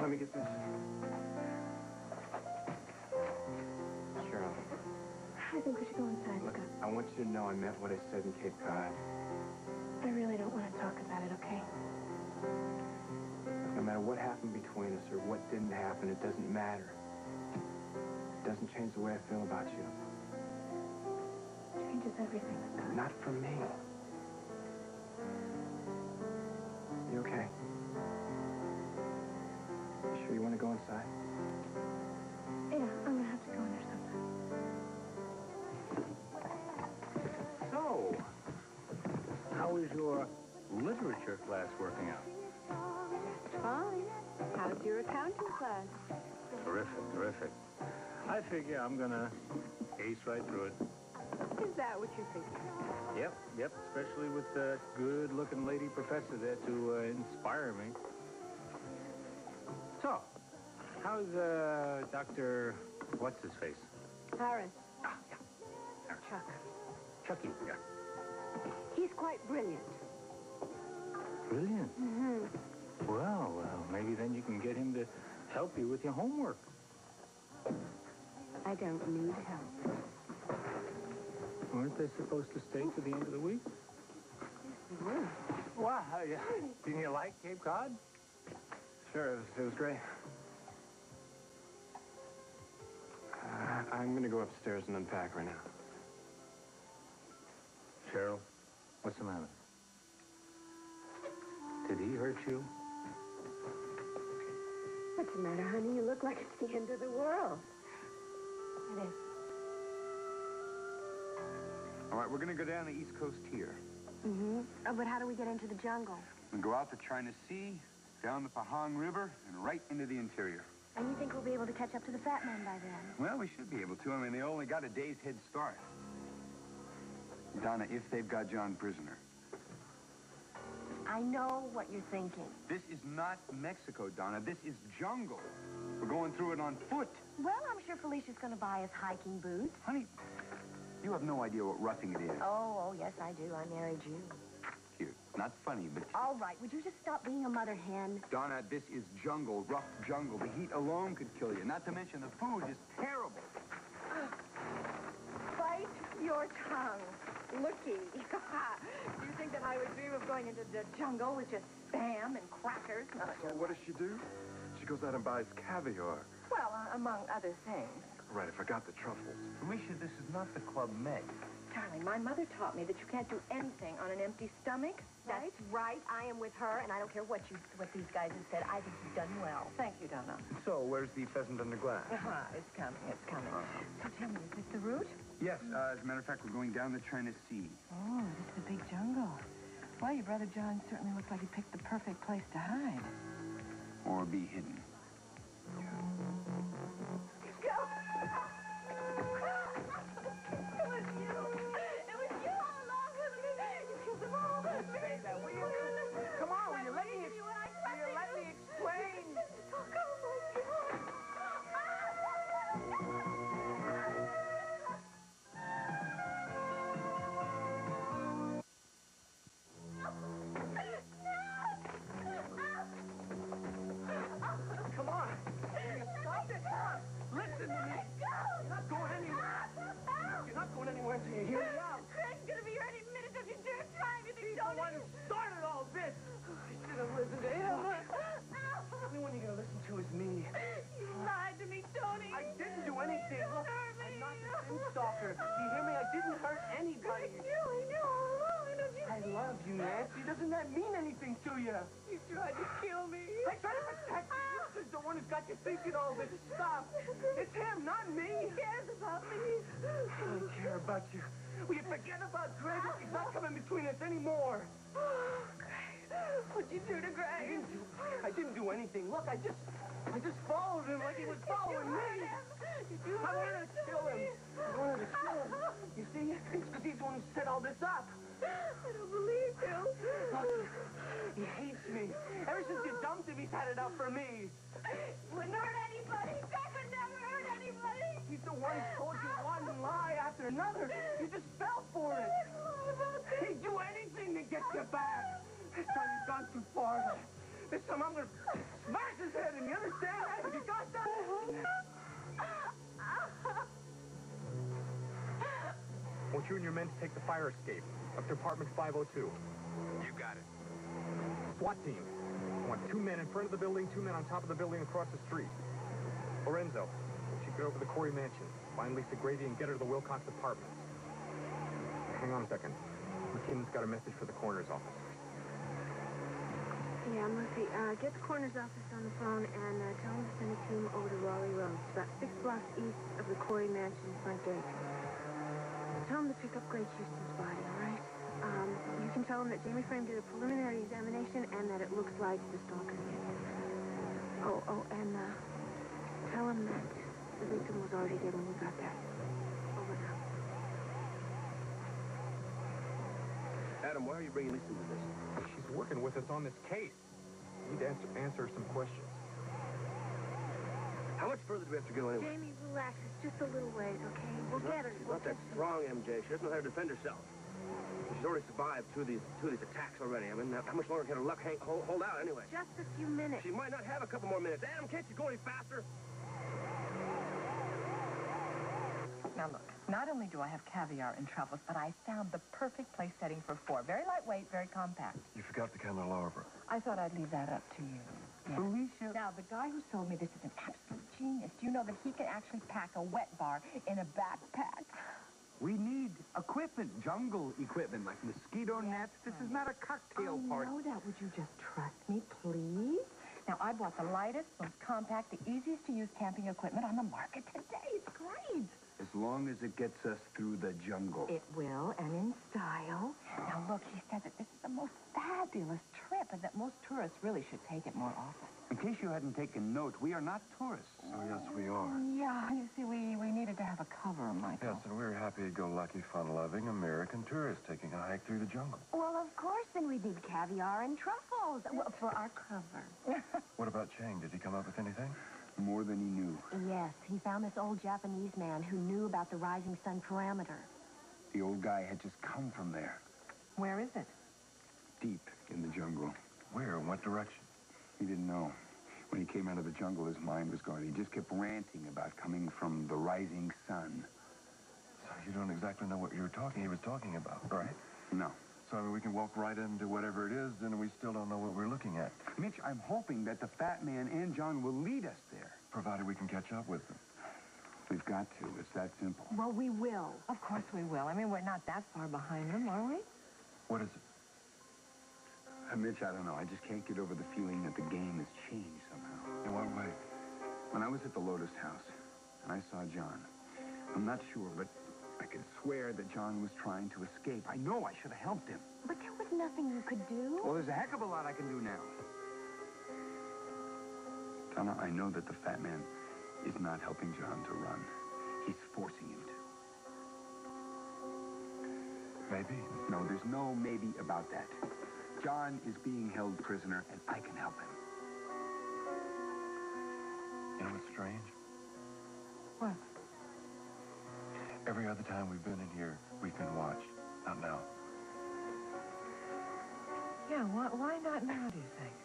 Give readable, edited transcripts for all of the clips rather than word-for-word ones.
Let me get this. Cheryl. I think we should go inside, Look, Scott. I want you to know I meant what I said in Cape Cod. I really don't want to talk about it, okay? No matter what happened between us or what didn't happen, it doesn't matter. It doesn't change the way I feel about you. It changes everything, Scott. Not for me. You okay? You sure you want to go inside? Yeah, I'm gonna have to go in there sometime. So, how is your literature class working out? Fine. How's your accounting class? Terrific, terrific. I figure I'm gonna ace right through it. Is that what you're thinking? Yep, especially with the good-looking lady professor there to inspire me. So, how's Dr. What's-his-face? Harris. Ah, yeah. Chuck. Chucky, yeah. He's quite brilliant. Brilliant. Mm-hmm. Well, maybe then you can get him to help you with your homework. I don't need help. Weren't they supposed to stay to the end of the week? Well, Wow, didn't you like Cape Cod? Sure, it was great. I'm gonna go upstairs and unpack right now. Cheryl, what's the matter? Did he hurt you? what's the matter, honey? You look like it's the end of the world. It is. All right, we're going to go down the East Coast here. Mm-hmm. Oh, but how do we get into the jungle? We go out the China Sea, down the Pahang River, and right into the interior. And you think we'll be able to catch up to the fat man by then? Well, we should be able to. I mean, they only got a day's head start. Donna, if they've got John prisoner. I know what you're thinking. This is not Mexico, Donna. This is jungle. We're going through it on foot. Well, I'm sure Felicia's gonna buy us hiking boots. Honey, you have no idea what roughing it is. Oh, yes, I do. I married you. Cute. Not funny, but... All right, would you just stop being a mother hen? Donna, this is jungle, rough jungle. The heat alone could kill you. Not to mention the food is terrible. Bite your tongue. Looky. Do you think that I would dream of going into the jungle with just Spam and crackers? So what does she do? She goes out and buys caviar. Well, among other things. Right, I forgot the truffles. Felicia, this is not the Club Med. Charlie, my mother taught me that you can't do anything on an empty stomach, right? That's right. I am with her, and I don't care what these guys have said. I think you've done well. Thank you, Donna. So, where's the pheasant under glass? It's coming, it's coming. So tell me, is this the route? Yes, as a matter of fact, we're going down the China Sea. Oh, this is a big jungle. Well, your brother John certainly looks like he picked the perfect place to hide. Or be hidden. Come on, will you let me explain? Come on. Stop it. Listen to me. You're not going anywhere. You're not going anywhere until you hear me out. Craig's gonna be here any minute. Don't you dare try anything, He's the one who started all this. I should have listened to him. The only one you're going to listen to is me. You lied to me, Tony. I didn't do anything. You Look, hurt me. I'm not the Sin Stalker. You hear me? I didn't hurt anybody. I knew all along. Don't you? I love you, Nancy. Doesn't that mean anything to you? You tried to kill me. I try to protect you. This is the one who's got you thinking all this stuff. It's him, not me. He cares about me. I don't care about you. Will you forget about Greg? He's not coming between us anymore. What'd you do to Greg? I didn't do anything. Look, I just followed him like he was following me. I wanted to kill him. You see, it's because he's the one who set all this up. I don't believe you. Look, he hates me. Ever since you dumped him, he's had it out for me. Wouldn't hurt anybody. Greg would never hurt anybody. He's the one who told you one lie after another. You just fell for it. He'd do anything to get you back. This time you've gone too far. This time I'm gonna smash his head in. You understand that? Have you got that? I want you and your men to take the fire escape up to apartment 502. You got it. SWAT team. I want 2 men in front of the building, 2 men on top of the building across the street. Lorenzo, she get over the Corey mansion, find Lisa Grady and get her to the Wilcox apartments. Hang on a second. McKinnon's got a message for the coroner's office. Yeah, Murphy, get the coroner's office on the phone and tell them to send a team over to Raleigh Road. It's about 6 blocks east of the Corey mansion front gate. Tell them to pick up Grace Houston's body, all right? You can tell them that Jamie Frame did a preliminary examination and that it looks like the stalker did. And tell them that the victim was already dead when we got there. Over now. Adam, why are you bringing Lisa into this? She's working with us on this case. We need to answer some questions. How much further do we have to go anyway? Jamie, relax. It's just a little ways, okay? We'll get her. She's not that strong, MJ. She doesn't know how to defend herself. She's already survived two of these attacks already. I mean, how much longer can her luck hold out anyway? Just a few minutes. She might not have a couple more minutes. Adam, can't you go any faster? Now look, not only do I have caviar and truffles, but I found the perfect place setting for 4. Very lightweight, very compact. You forgot the candelabra. I thought I'd leave that up to you. Yeah. Felicia. Now, the guy who sold me this is an absolute genius. Do you know that he can actually pack a wet bar in a backpack? We need equipment, jungle equipment, like mosquito nets. This is not a cocktail party. I know that. Would you just trust me, please? Now, I bought the lightest, most compact, the easiest to use camping equipment on the market today. It's great. As long as it gets us through the jungle. It will, and in style. Now, look, he said that this is the most fabulous trip and that most tourists really should take it more often. In case you hadn't taken note, we are not tourists. Oh, yes, we are. Yeah, you see, we needed to have a cover, Michael. Yes, and we're happy-go-lucky, fun-loving American tourists taking a hike through the jungle. Well, of course, then we need caviar and truffles for our cover. What about Chang? Did he come up with anything? More than he knew. Yes, he found this old Japanese man who knew about the rising sun parameter. The old guy had just come from there, Where is it? deep in the jungle. Where? In what direction? He didn't know. When he came out of the jungle, his mind was going. He just kept ranting about coming from the rising sun. So you don't exactly know what he was talking about, right? No. So I mean, we can walk right into whatever it is, and we still don't know what we're looking at. Mitch, I'm hoping that the fat man and John will lead us there. Provided we can catch up with them. We've got to. It's that simple. Well, we will. Of course we will. I mean, we're not that far behind them, are we? What is it? Mitch, I don't know. I just can't get over the feeling that the game has changed somehow. In what way? When I was at the Lotus House, and I saw John, I'm not sure, but I could swear that John was trying to escape. I know I should have helped him. But there was nothing you could do. Well, there's a heck of a lot I can do now. Donna, I know that the fat man is not helping John to run. He's forcing him to. Maybe. No, there's no maybe about that. John is being held prisoner, and I can help him. You know what's strange? What? Every other time we've been in here, we've been watched. Not now. Yeah, why not now, do you think?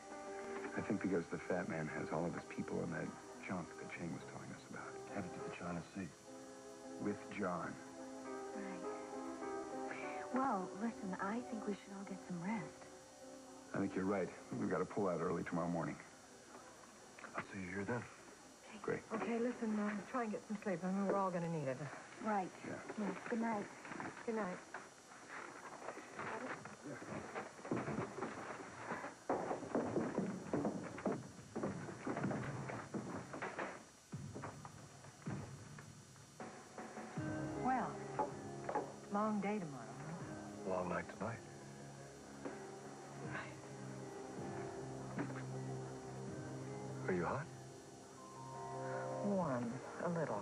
I think because the fat man has all of his people in that junk that Chang was telling us about. Headed to the China Sea. With John. Right. Well, listen, I think we should all get some rest. I think you're right. We've got to pull out early tomorrow morning. I'll see you here then. Great. Okay, listen, try and get some sleep. I mean, we're all going to need it. Right. Yeah. Yes, good night. Good night. Well, long day tomorrow, huh? Long night tonight. Are you hot? Warm, a little.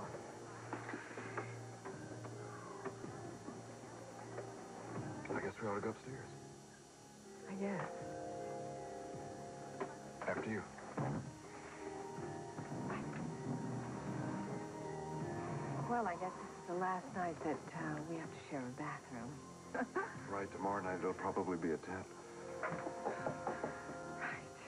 I guess we ought to go upstairs. I guess. After you. Well, I guess this is the last night that we have to share a bathroom. Right, tomorrow night it'll probably be a tent. Right.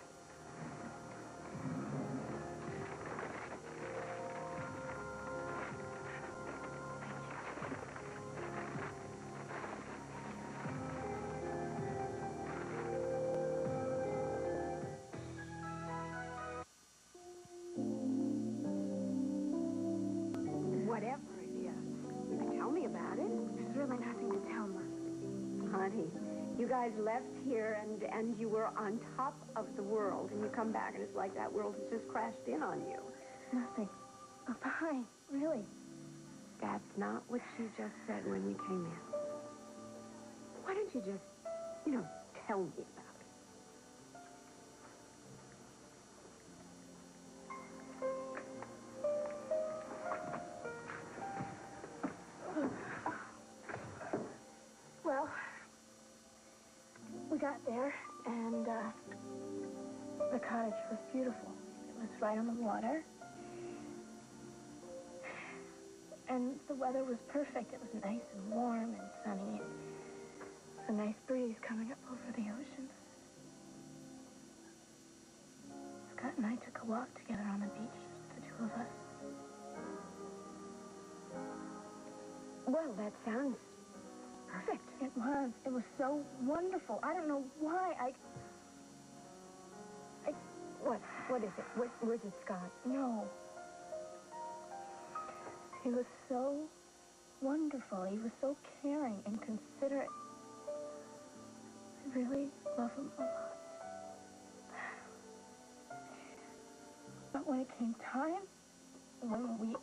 guys left here and you were on top of the world, and you come back and it's like that world has just crashed in on you. Nothing. I'm fine, really. That's not what she just said when you came in. Why don't you just, tell me about it? Well, we got there, and the cottage was beautiful. It was right on the water. And the weather was perfect. It was nice and warm and sunny. A nice breeze coming up over the ocean. Scott and I took a walk together on the beach, just the two of us. Well, that sounds perfect. It was. It was so wonderful. I don't know why What is it? Where's it, Scott? No. He was so wonderful. He was so caring and considerate. I really love him a lot. But when it came time, when we...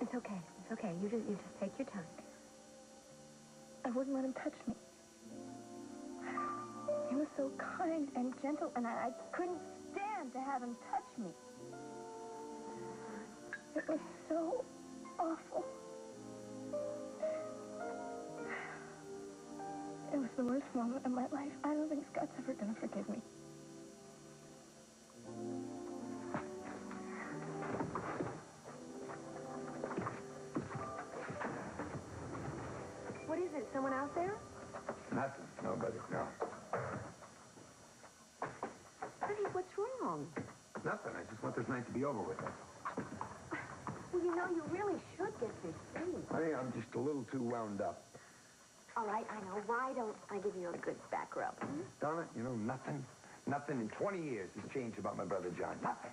It's okay. It's okay. You just take your time. I wouldn't let him touch me. He was so kind and gentle, and I couldn't stand to have him touch me. It was so awful. It was the worst moment of my life. I don't think Scott's ever going to forgive me. What is it? Someone out there? Nothing. Nobody. No. Honey, what's wrong? Nothing. I just want this night to be over with. Well, you really should get this sleep. Honey, I'm just a little too wound up. All right, I know. Why don't I give you a good back rub? Donna, nothing in 20 years has changed about my brother John. Nothing.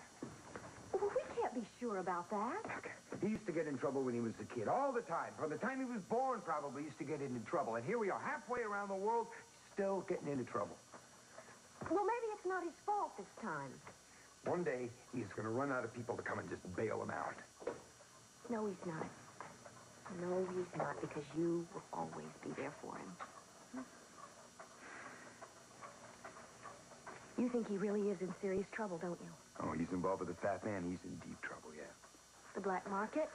Well, we can't be sure about that. Look, he used to get in trouble when he was a kid, all the time. From the time he was born, probably, used to get into trouble. And here we are, halfway around the world, still getting into trouble. Well, maybe it's not his fault this time. One day, he's going to run out of people to come and just bail him out. No, he's not. No, he's not, because you will always be there for him. You think he really is in serious trouble, don't you? Oh, he's involved with the fat man. He's in deep trouble, yeah. The black market?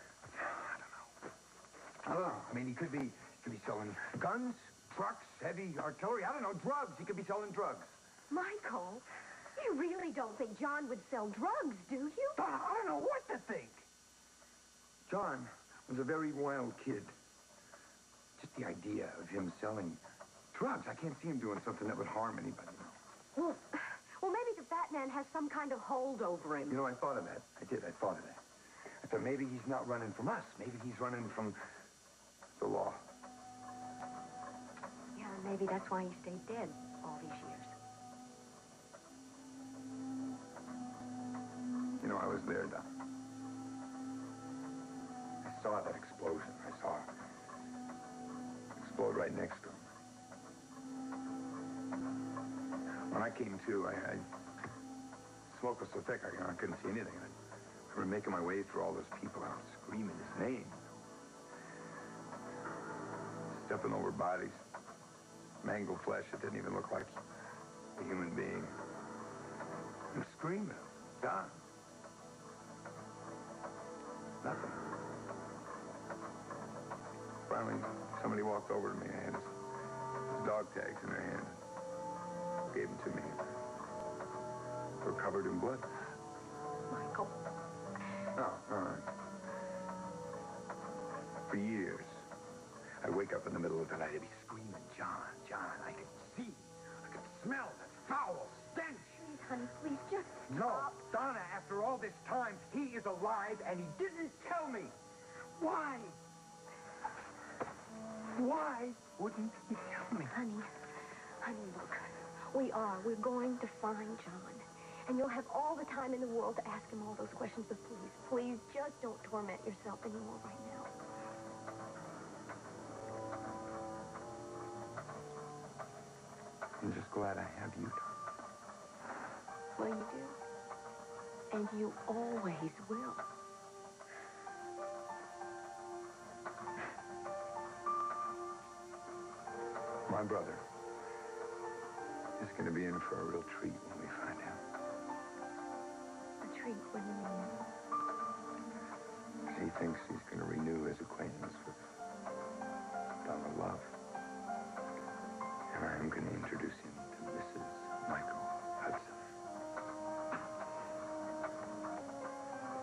I don't know. I mean, he could be selling guns, trucks, heavy artillery. I don't know, drugs. He could be selling drugs. Michael, you really don't think John would sell drugs, do you? Donna, I don't know what to think. John was a very wild kid. Just the idea of him selling drugs. I can't see him doing something that would harm anybody. Well, maybe the fat man has some kind of hold over him. I thought of that. I did. I thought of that. I thought maybe he's not running from us. Maybe he's running from the law. Yeah, maybe that's why he stayed dead all these years. I was there, Don. I saw that explosion. I saw it explode right next to him. When I came to, smoke was so thick, I couldn't see anything. I remember making my way through all those people out screaming his name. Stepping over bodies. Mangled flesh that didn't even look like a human being. And screaming. Don. Nothing. Finally, somebody walked over to me and had his dog tags in their hand. Gave them to me. They were covered in blood. Michael. Oh, all right. For years, I'd wake up in the middle of the night and be screaming, John, John. I could see, I could smell that foul stench. Please, honey, please, just No, stop. Donna, after all this time, he is alive and he didn't tell me. Why? Why wouldn't he tell me? Honey, look. We're going to find John. And you'll have all the time in the world to ask him all those questions, but please, just don't torment yourself anymore right now. I'm just glad I have you, darling. Well, you do. And you always will. My brother is going to be in for a real treat when we find out. A treat, what do you mean? He thinks he's going to renew his acquaintance with Donna Love. And I'm going to introduce him to Mrs. Michael Hudson.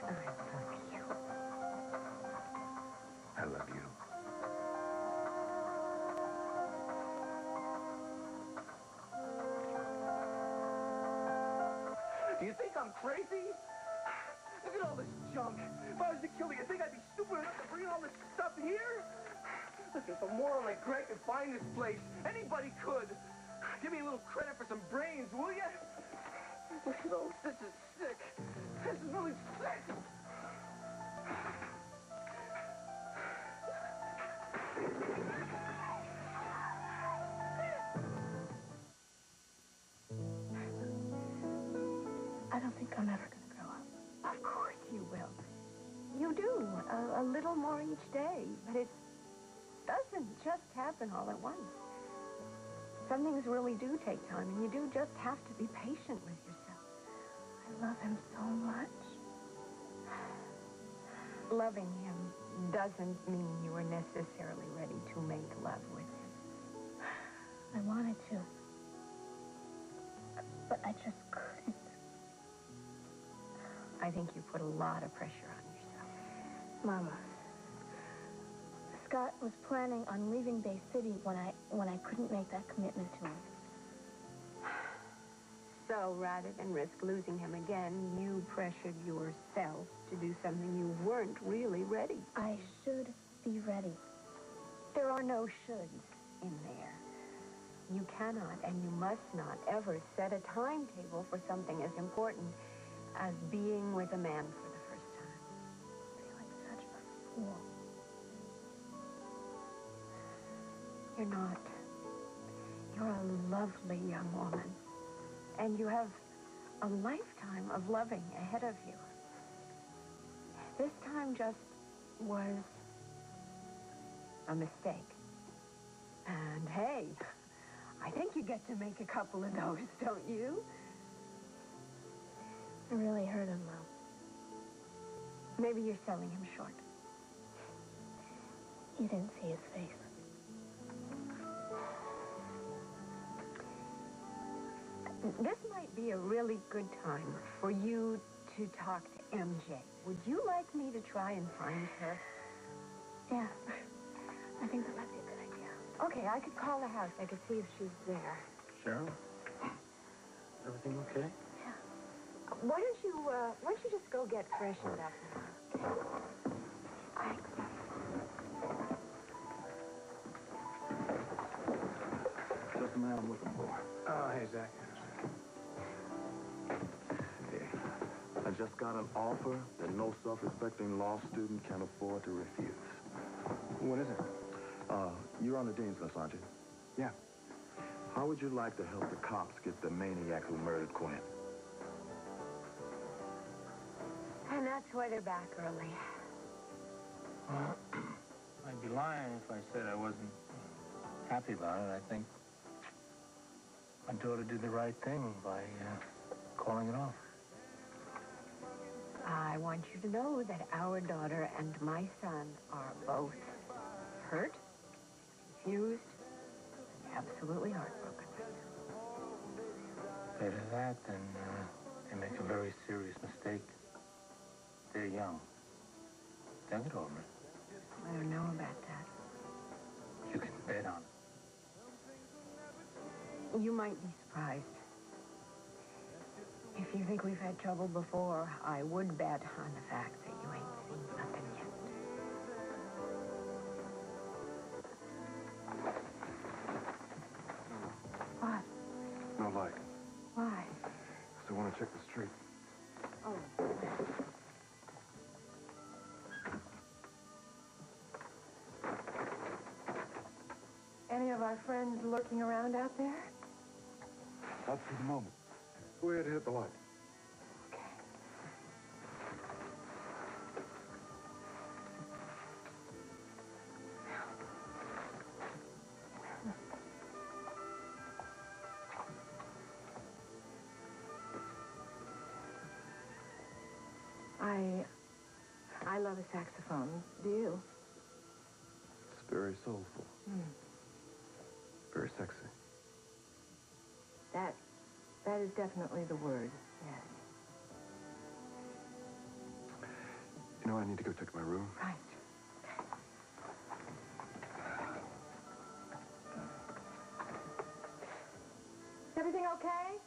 I love you. I love you. Do you think I'm crazy? Look at all this junk. If I was to kill you, you think I'd be stupid enough to bring all this stuff here? Listen, if a moron like Greg could find this place, anybody could. Give me a little credit for some brains, will you? Look at all this. This is sick. This is really sick. I don't think I'm ever going to grow up. Of course you will. You do, a little more each day, but it doesn't just happen all at once. Some things really do take time, and you do just have to be patient with yourself. I love him so much. Loving him doesn't mean you are necessarily ready to make love with him. I wanted to, but I just couldn't. I think you put a lot of pressure on yourself. Mama, Scott was planning on leaving Bay City when I couldn't make that commitment to him. So rather than risk losing him again, you pressured yourself to do something you weren't really ready. I should be ready. There are no shoulds in there. You cannot and you must not ever set a timetable for something as important as being with a man for the first time. I feel like such a fool. You're not. You're a lovely young woman. And you have a lifetime of loving ahead of you. This time just was a mistake. And hey, I think you get to make a couple of those, don't you? I really hurt him, Mom. Maybe you're selling him short. You didn't see his face. This might be a really good time for you to talk to MJ. Would you like me to try and find her? Yeah, I think that might be a good idea. Okay, I could call the house. I could see if she's there. Cheryl? Everything okay? Why don't you just go get freshened up now? Thanks. Just the man I'm looking for. Oh, hey, Zach. Hey, I just got an offer that no self-respecting law student can afford to refuse. What is it? You're on the dean's list, aren't you? Yeah. How would you like to help the cops get the maniac who murdered Quinn? And that's why they're back early. Well, I'd be lying if I said I wasn't happy about it. I think my daughter did the right thing by calling it off. I want you to know that our daughter and my son are both hurt, confused, and absolutely heartbroken right now. Better that than they make a very serious mistake. They're young. They'll get over it. I don't know about that. You can bet on it. You might be surprised. If you think we've had trouble before, I would bet on the fact that you ain't seen nothing yet. What? No light. Why? Still want to check the street. Oh. Any of our friends lurking around out there? Not for the moment. Go ahead and hit the light. I love a saxophone. Do you? It's very soulful. Very sexy. That is definitely the word, yes. You know, I need to go check my room. Right. Is everything okay?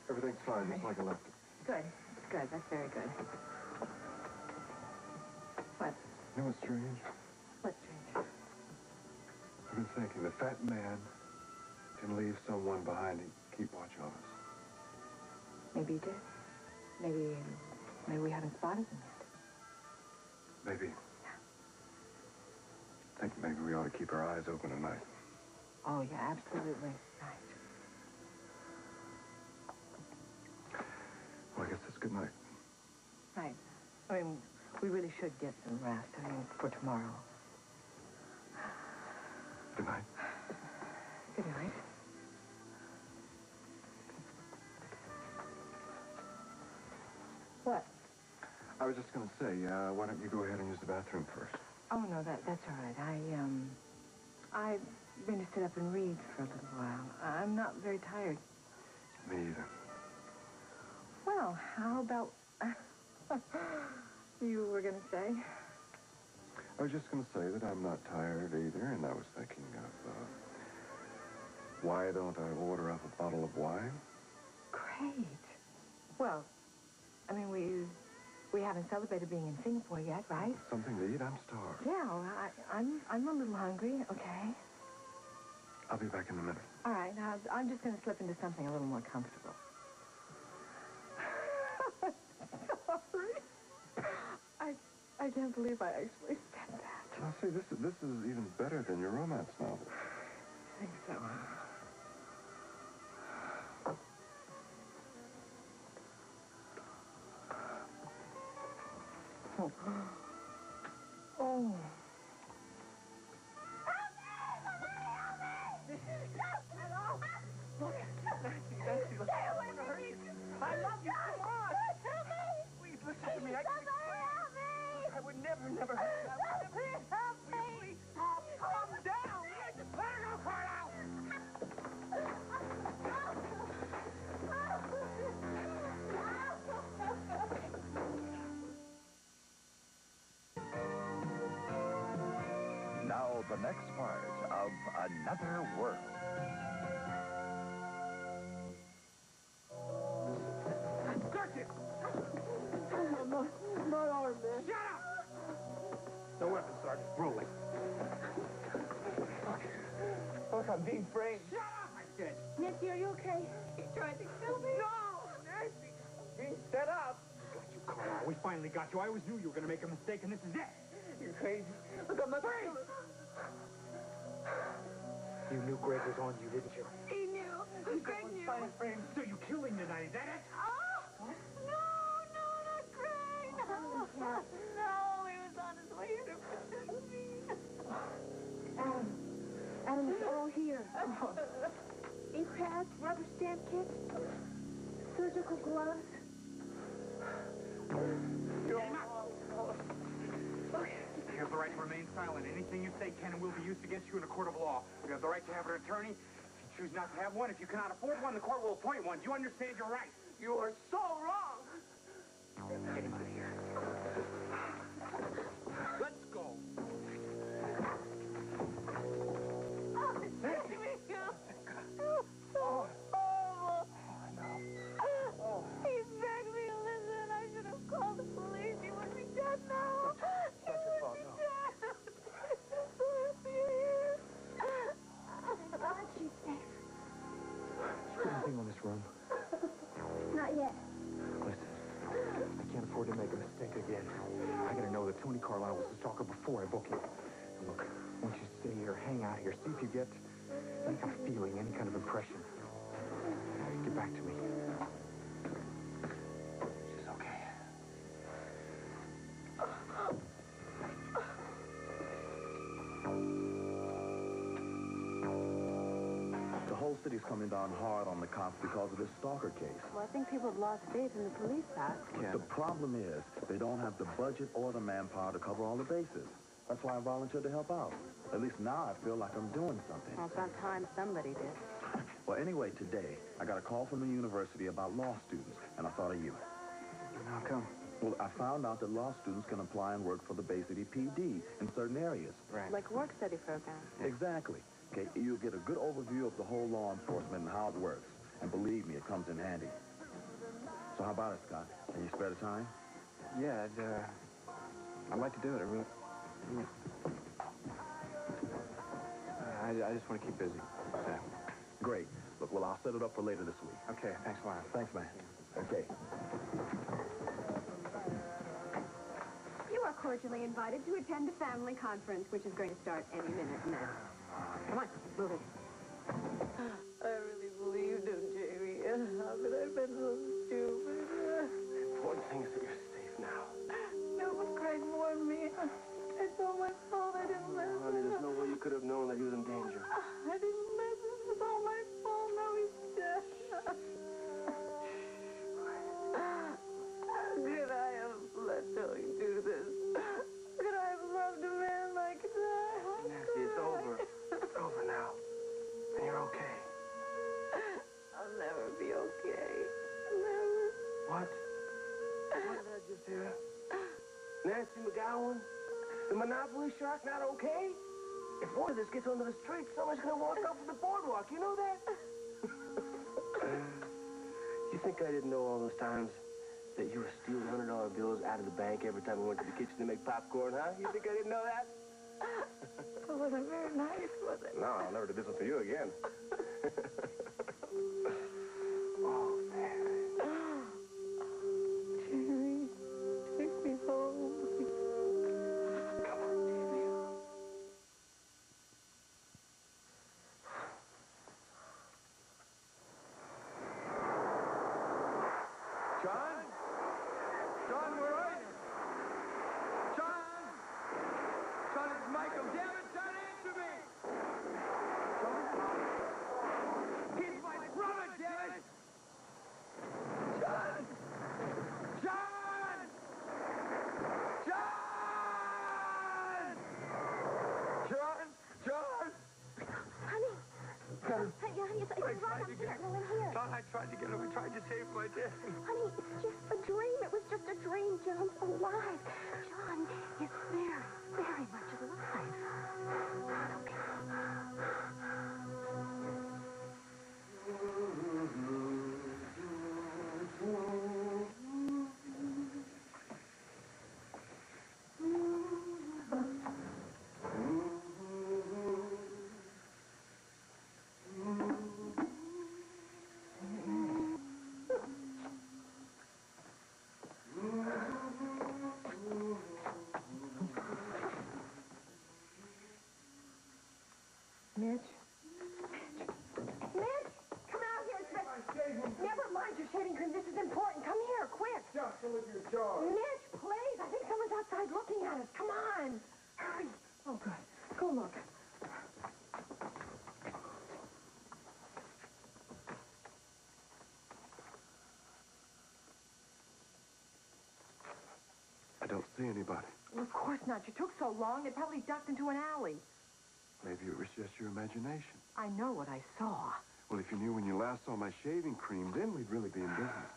Everything's fine, just like I left it. Good. Good. That's very good. What? You know what's strange? What's strange? I've been thinking, the fat man can leave someone behind to keep watch of us. Maybe he did. Maybe we haven't spotted him yet. Maybe. I think maybe we ought to keep our eyes open at night. Oh, yeah, absolutely. Right. Well, I guess that's good night. Right. I mean, we really should get some rest, for tomorrow. Good night. Good night. What? I was just going to say, why don't you go ahead and use the bathroom first? Oh, no, that's all right. I'm going to sit up and read for a little while. I'm not very tired. Me either. Well, how about... you were going to say? I was just going to say that I'm not tired either, and I was thinking of, why don't I order up a bottle of wine? Great. Well, I mean, we haven't celebrated being in Singapore yet, right? Something to eat? I'm starved. Yeah, well, I'm a little hungry, okay? I'll be back in a minute. All right, now, I'm just going to slip into something a little more comfortable. Sorry. I can't believe I actually said that. Now, see, this is even better than your romance novel. I think so. Oh. Oh. Nancy, look. I'm gonna hurt you. I love you. Come on. Please listen to me. I would never hurt you. I would never. Please, calm down. Let her go, Carl. Now the next part of Another World. My arm, man. Shut up! No weapon, Sergeant. Rolling. Look, I'm being framed. Shut up, I said. Nancy, are you okay? He tried to kill me. No, Nancy. I'm being set up. Got you, Carl. We finally got you. I always knew you were going to make a mistake, and this is it. You're crazy. Look, I'm not crazy. You knew Greg was on you, didn't you? He knew. Greg knew. So you killed him tonight, is that it? Oh! No, not Greg. No, he was on his way here to protect me. Adam, it's all here. Ink pads, rubber stamp kit, surgical gloves. You're You have the right to remain silent. Anything you say can and will be used against you in a court of law. You have the right to have an attorney. If you choose not to have one, if you cannot afford one, the court will appoint one. Do you understand your rights? You are so wrong. Get him out of here. Let's go. He begged me to listen. I should have called the police. He would be dead now. He would be dead. She's safe. Did you put anything on this room? Not yet. Listen, I can't afford to make a mistake again. I gotta know that Tony Carlisle was the stalker before I book him. Look, I want you to stay here, hang out here, see if you get any kind of feeling, any kind of impression. Get back to me. She's okay. The whole city's coming down hard on the cops because of this stalker case. Well, I think people have lost faith in the police, Pat. The problem is they don't have the budget or the manpower to cover all the bases. That's why I volunteered to help out. At least now I feel like I'm doing something. Well, it's about time somebody did. Well, anyway, today I got a call from the university about law students, and I thought of you. How come? Well, I found out that law students can apply and work for the Bay City PD in certain areas. Right. Like a work-study program. Exactly. Okay, you'll get a good overview of the whole law enforcement and how it works. And believe me, it comes in handy. So how about it, Scott? Can you spare the time? Yeah, I'd like to do it. I just want to keep busy. Yeah. Great. Look, well, I'll set it up for later this week. Okay, thanks a lot. Thanks, man. Okay. You are cordially invited to attend a family conference, which is going to start any minute now. Come on, move it. I really believed him, Jamie. How could I have been so stupid? The important thing is that you're safe now. No, but Craig warned me. It's all my fault. I didn't listen. Honey, there's no way you could have known that he was in danger. I didn't listen. It's all my fault. Now he's dead. How could I have let Tony do this? How could I have loved a man like that? Nancy, it's over. It's over now. And you're okay. I'll never be okay. Never. What? What did I just hear? Nancy McGowan? The Monopoly shark not okay? If one of this gets onto the street, someone's gonna walk off the boardwalk. You know that? You think I didn't know all those times that you were stealing $100 bills out of the bank every time I went to the kitchen to make popcorn, huh? You think I didn't know that? It wasn't very nice, was it? No, I'll never do business for you again. Oh, man. Jamie, take me home. Come on, Jamie. John? John, where are you? John? John, it's Michael. Damn it, John, answer me! John? He's my brother, damn it! John! John! John! John! John! Honey. John. Honey, it's I right tried up to here. get No, in here. John, I tried to get him. I tried to save my dad. Honey, it's just a dream. It was just a dream. John's alive. John is very, very much alive. Okay. Mitch? Mitch, come out here. Never mind your shaving cream. This is important. Come here, quick. Just look at your jaw. Mitch, please. I think someone's outside looking at us. Come on. Hurry. Oh, good. Go look. I don't see anybody. Well, of course not. You took so long, they probably ducked into an alley. Maybe it was just your imagination. I know what I saw. Well, if you knew when you last saw my shaving cream, then we'd really be in business.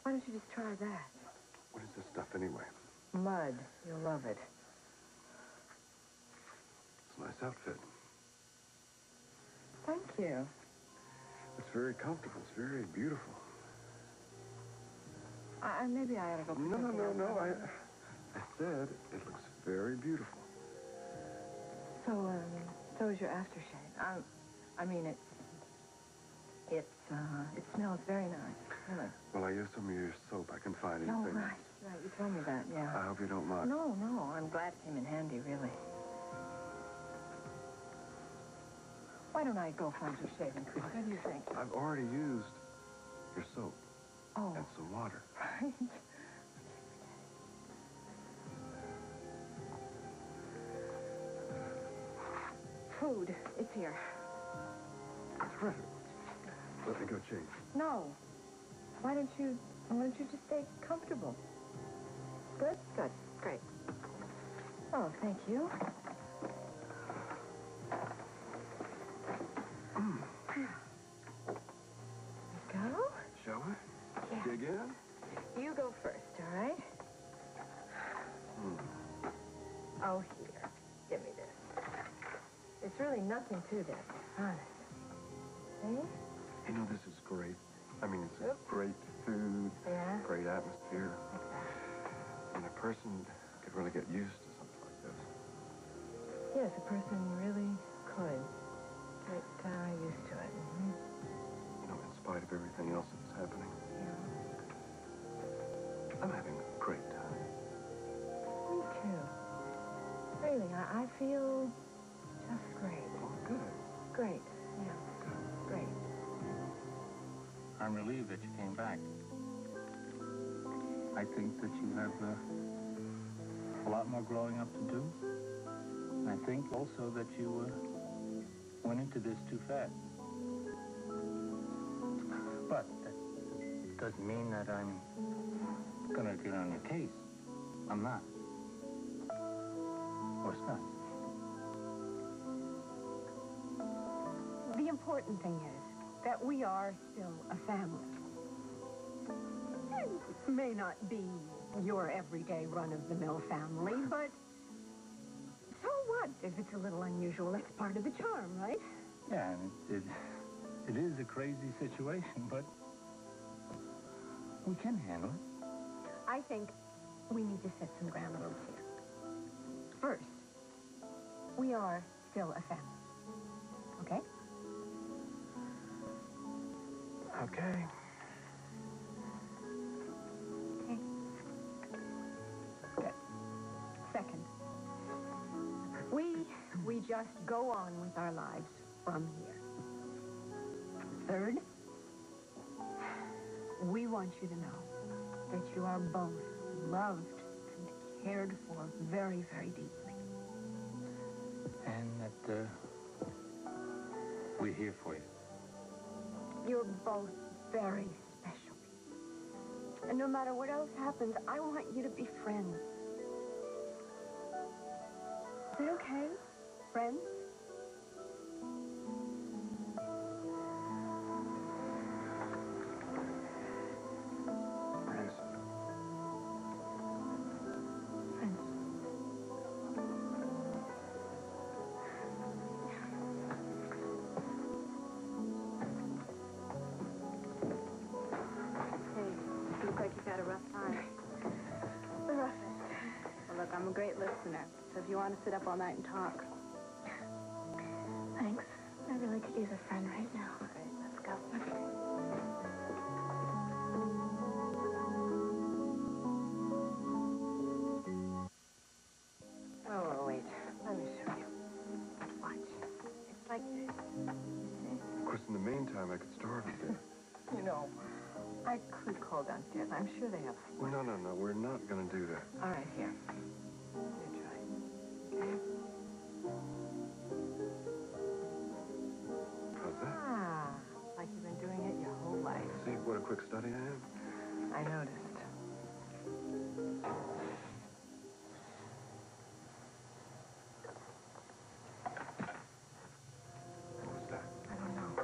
Why don't you just try that? What is this stuff anyway? Mud. You'll love it. It's a nice outfit. Thank you. It's very comfortable. It's very beautiful. Maybe I ought to go... No. I said it looks very beautiful. So is your aftershave. I mean, it smells very nice, really. Well, I used some of your soap. I can find anything. Oh, right. You told me that, yeah. I hope you don't mind. No, I'm glad it came in handy, really. Why don't I go find your shaving cream? What do you think? I've already used your soap Oh. and some water. Right. Food. It's here. Terrific. Let me go change. No. Why don't you just stay comfortable? Good? Good. Great. Oh, thank you. Go? Shall we? Yeah. Dig in? You go first, all right? Oh, here. Give me this. It's really nothing to this, honest. See? You know, this is great. I mean, it's great food, Yeah? great atmosphere. Exactly. And a person could really get used to something like this. Yes, a person really could get used to it. Mm-hmm. You know, in spite of everything else that's happening. Yeah. I'm having a great time. Me too. Really, I feel just great. Oh, good. Great. Yeah. Great. I'm relieved that you came back. I think that you have a lot more growing up to do. And I think also that you went into this too fast. But that doesn't mean that I'm gonna get on your case. I'm not. Of course not. The important thing is that we are still a family. It may not be your everyday run-of-the-mill family, but so what if it's a little unusual? That's part of the charm, right? Yeah, and it is a crazy situation, but we can handle it. I think we need to set some ground rules here. First, we are still a family. Okay? Okay. Okay. Good. Second, we just go on with our lives from here. Third, we want you to know that you are both loved and cared for very, very deeply. And that we're here for you. You're both very special. And no matter what else happens, I want you to be friends. Is that okay? Friends? Friends. Friends. Hey, you look like you've had a rough time. The roughest. Well, look, I'm a great listener, so if you want to sit up all night and talk. Thanks. I really could use a friend right now. Great, let's go. Oh, wait. Let me show you. Watch. It's like this. Of course, in the meantime, I could starve a bit. You know, I could call downstairs. I'm sure they have. No, we're not going to do that. All right, here. You try. Okay. How's that? Ah, like you've been doing it your whole life. See what a quick study I am? I noticed. What was that? I don't know.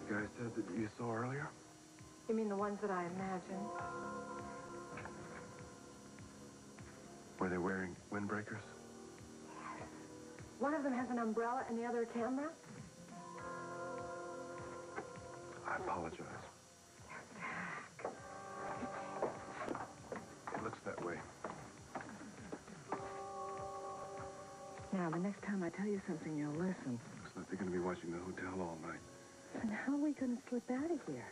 The guy said that you saw earlier? You mean the ones that I imagined? Were they wearing windbreakers? One of them has an umbrella and the other a camera? I apologize. It looks that way. Now, the next time I tell you something, you'll listen. Looks like they're going to be watching the hotel all night. And how are we going to slip out of here?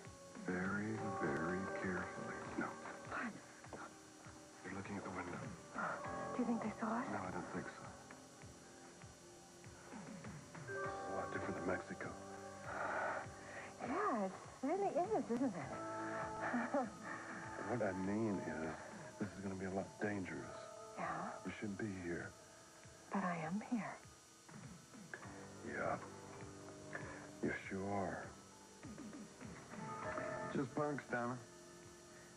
Very, very carefully. No. What? Do you think they saw us? No, I don't think so. It's a lot different than Mexico. Yeah, it really is, isn't it? What I mean is, this is going to be a lot dangerous. Yeah, You shouldn't be here. but I am here. Yeah. Yes, you are. Just punks, Donna.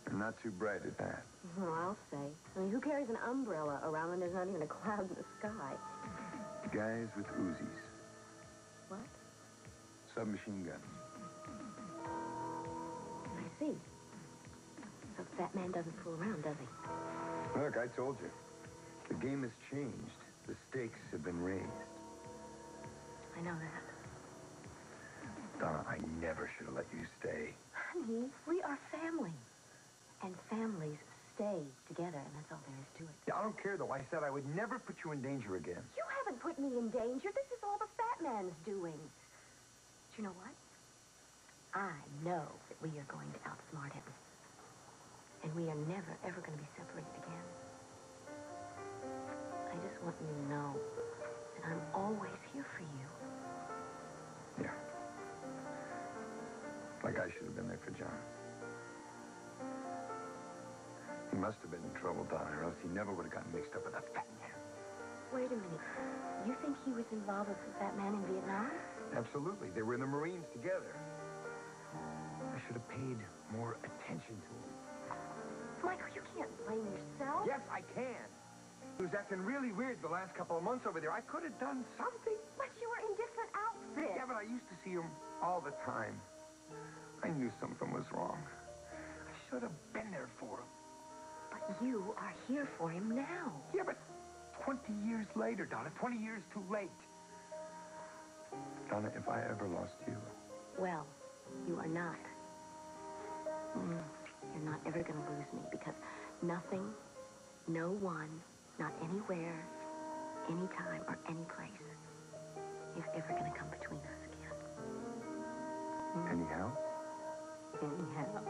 And not too bright at that. Well, I'll say. I mean, who carries an umbrella around when there's not even a cloud in the sky? Guys with Uzis. What? Submachine guns. I see. So Fat Man doesn't fool around, does he? Look, I told you. The game has changed. The stakes have been raised. I know that. Donna, I never should have let you stay. Honey, we are family. And families stay together, and that's all there is to it. Yeah, I don't care, though. I said I would never put you in danger again. You haven't put me in danger. This is all the Fat Man's doing. But you know what? I know that we are going to outsmart him. And we are never, ever going to be separated again. I just want you to know that I'm always here for you. Yeah. Like I should have been there for John. He must have been in trouble, Donna, or else he never would have gotten mixed up with that Fat Man. Wait a minute. You think he was involved with the Fat Man in Vietnam? Absolutely. They were in the Marines together. I should have paid more attention to him. Michael, you can't blame yourself. Yes, I can. He was acting really weird the last couple of months over there. I could have done something. But you were in different outfits. Yeah, but I used to see him all the time. I knew something was wrong. I should have been there for him. But you are here for him now. Yeah, but 20 years later, Donna. 20 years too late. Donna, if I ever lost you... Well, you are not. You're not ever going to lose me because nothing, no one, not anywhere, anytime, or any place is ever going to come between us again. Anyhow? Anyhow.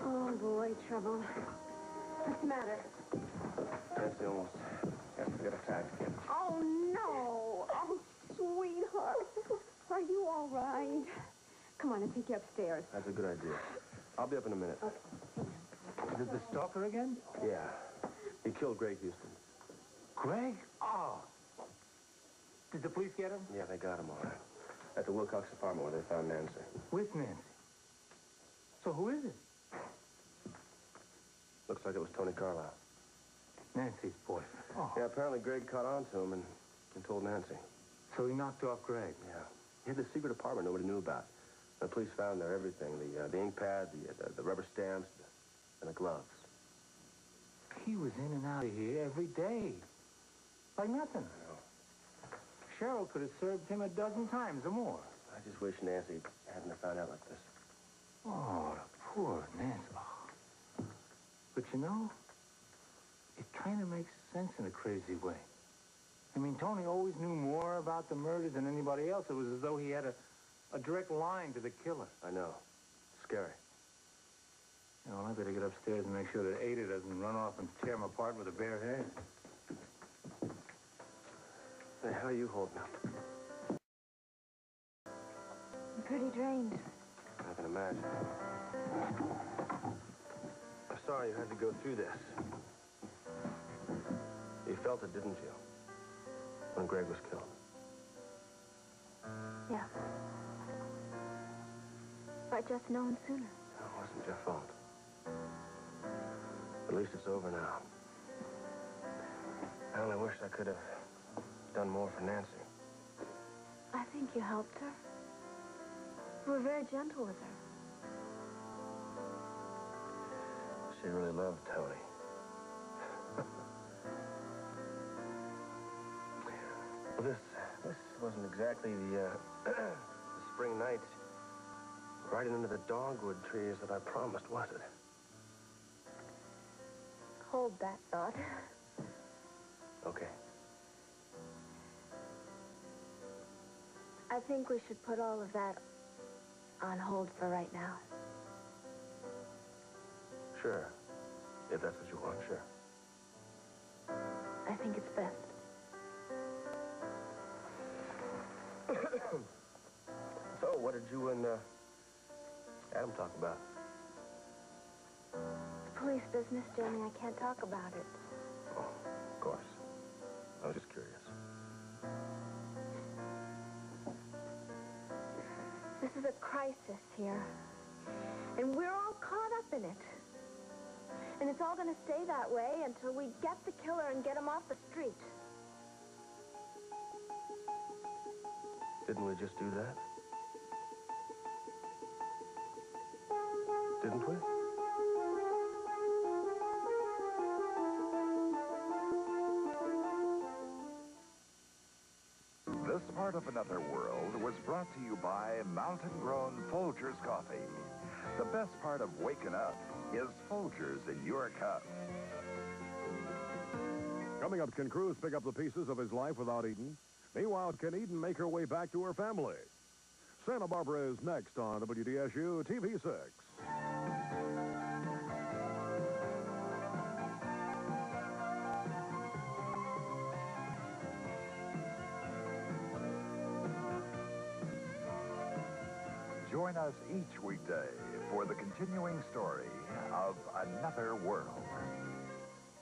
Oh, boy, trouble. What's the matter? Nancy almost has to get attacked again. Oh, no. Oh, sweetheart. Are you all right? Come on, I'll take you upstairs. That's a good idea. I'll be up in a minute. Is it the stalker again? Yeah. He killed Greg Houston. Greg? Oh. Did the police get him? Yeah, they got him all right. At the Wilcox apartment where they found Nancy. With Nancy. So who is it? Looks like it was Tony Carlisle. Nancy's boyfriend. Oh. Yeah, apparently Greg caught on to him and told Nancy. So he knocked off Greg? Yeah. He had the secret apartment nobody knew about. The police found there everything. The ink pad, the rubber stamps, and the gloves. He was in and out of here every day. Like nothing. I know. Cheryl could have served him a dozen times or more. I just wish Nancy hadn't have found out like this. Oh, the poor Nancy. Oh. But you know, it kind of makes sense in a crazy way. I mean, Tony always knew more about the murder than anybody else. It was as though he had a direct line to the killer. I know. Scary. You know, I better get upstairs and make sure that Ada doesn't run off and tear him apart with a bare hand. Hey, how are you holding up? I'm pretty drained. I can imagine. I'm sorry you had to go through this. You felt it, didn't you? When Greg was killed. Yeah. If I'd just known sooner. No, it wasn't your fault. At least it's over now. I only wish I could have done more for Nancy. I think you helped her. You were very gentle with her. She really loved Tony. Well, this wasn't exactly the spring night riding into the dogwood trees that I promised, was it? Hold that thought. Okay. I think we should put all of that on hold for right now. Sure. If that's what you want, sure. I think it's best. So, what did you and Adam talk about? It's police business, Jamie. I can't talk about it. Oh, of course. I was just curious. This is a crisis here. And we're all caught up in it. And it's all going to stay that way until we get the killer and get him off the street. Didn't we just do that? Didn't we? This part of Another World was brought to you by mountain-grown Folgers coffee. The best part of waking up is Folgers in your cup. Coming up, can Cruz pick up the pieces of his life without Eden? Meanwhile, can Eden make her way back to her family? Santa Barbara is next on WDSU TV6. Join us each weekday for the continuing story of Another World.